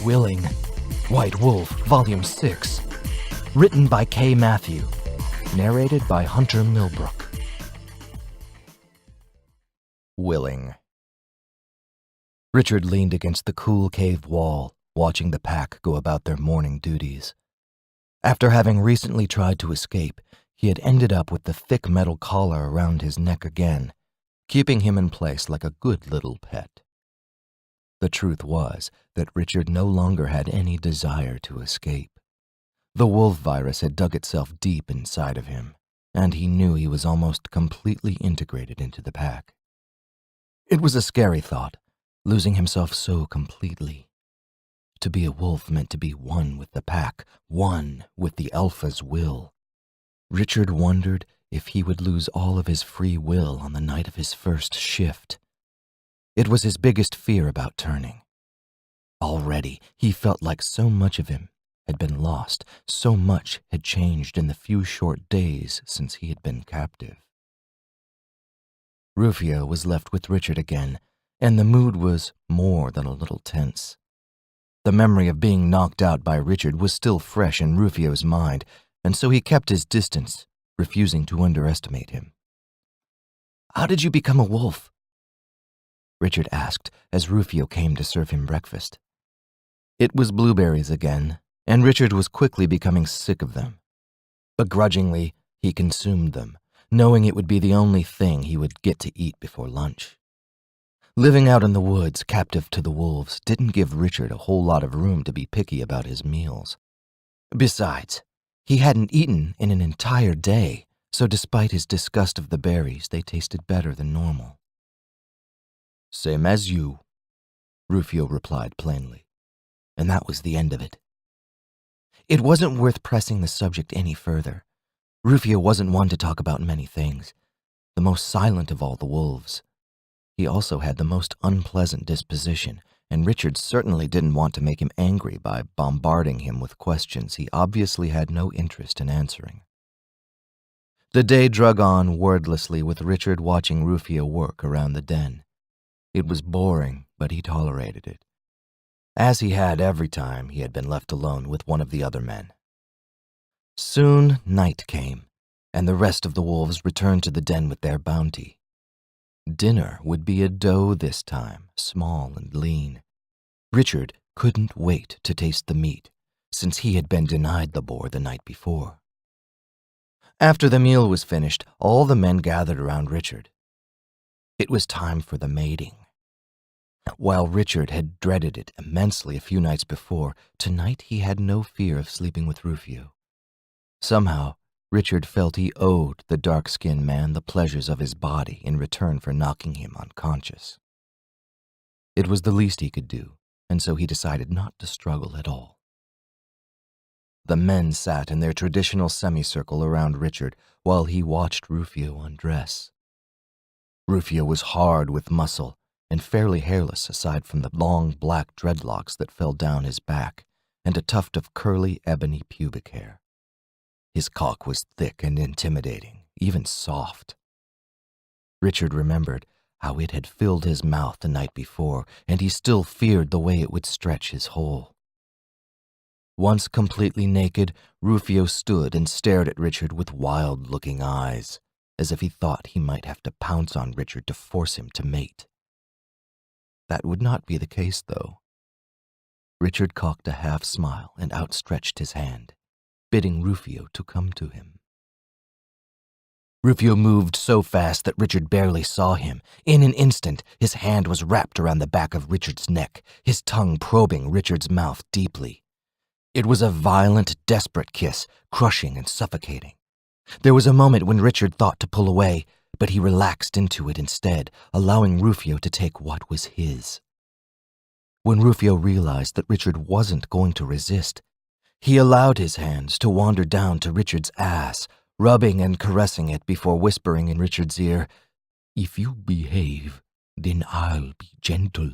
Willing, White Wolf, Volume 6. Written by K. Matthew. Narrated by Hunter Millbrook. Willing. Richard leaned against the cool cave wall, watching the pack go about their morning duties. After having recently tried to escape, he had ended up with the thick metal collar around his neck again, keeping him in place like a good little pet. The truth was that Richard no longer had any desire to escape. The wolf virus had dug itself deep inside of him, and he knew he was almost completely integrated into the pack. It was a scary thought, losing himself so completely. To be a wolf meant to be one with the pack, one with the alpha's will. Richard wondered if he would lose all of his free will on the night of his first shift. It was his biggest fear about turning. Already, he felt like so much of him had been lost, so much had changed in the few short days since he had been captive. Rufio was left with Richard again, and the mood was more than a little tense. The memory of being knocked out by Richard was still fresh in Rufio's mind, and so he kept his distance, refusing to underestimate him. "How did you become a wolf?" Richard asked as Rufio came to serve him breakfast. It was blueberries again, and Richard was quickly becoming sick of them. Begrudgingly, he consumed them, knowing it would be the only thing he would get to eat before lunch. Living out in the woods, captive to the wolves, didn't give Richard a whole lot of room to be picky about his meals. Besides, he hadn't eaten in an entire day, so despite his disgust of the berries, they tasted better than normal. "Same as you," Rufio replied plainly, and that was the end of it. It wasn't worth pressing the subject any further. Rufio wasn't one to talk about many things, the most silent of all the wolves. He also had the most unpleasant disposition, and Richard certainly didn't want to make him angry by bombarding him with questions he obviously had no interest in answering. The day drug on wordlessly with Richard watching Rufio work around the den. It was boring, but he tolerated it, as he had every time he had been left alone with one of the other men. Soon night came, and the rest of the wolves returned to the den with their bounty. Dinner would be a doe this time, small and lean. Richard couldn't wait to taste the meat, since he had been denied the boar the night before. After the meal was finished, all the men gathered around Richard. It was time for the mating. While Richard had dreaded it immensely a few nights before, tonight he had no fear of sleeping with Rufio. Somehow, Richard felt he owed the dark-skinned man the pleasures of his body in return for knocking him unconscious. It was the least he could do, and so he decided not to struggle at all. The men sat in their traditional semicircle around Richard while he watched Rufio undress. Rufio was hard with muscle and fairly hairless aside from the long black dreadlocks that fell down his back and a tuft of curly ebony pubic hair. His cock was thick and intimidating, even soft. Richard remembered how it had filled his mouth the night before, and he still feared the way it would stretch his hole. Once completely naked, Rufio stood and stared at Richard with wild-looking eyes, as if he thought he might have to pounce on Richard to force him to mate. That would not be the case, though. Richard cocked a half-smile and outstretched his hand, bidding Rufio to come to him. Rufio moved so fast that Richard barely saw him. In an instant, his hand was wrapped around the back of Richard's neck, his tongue probing Richard's mouth deeply. It was a violent, desperate kiss, crushing and suffocating. There was a moment when Richard thought to pull away, but he relaxed into it instead, allowing Rufio to take what was his. When Rufio realized that Richard wasn't going to resist, he allowed his hands to wander down to Richard's ass, rubbing and caressing it before whispering in Richard's ear, "If you behave, then I'll be gentle."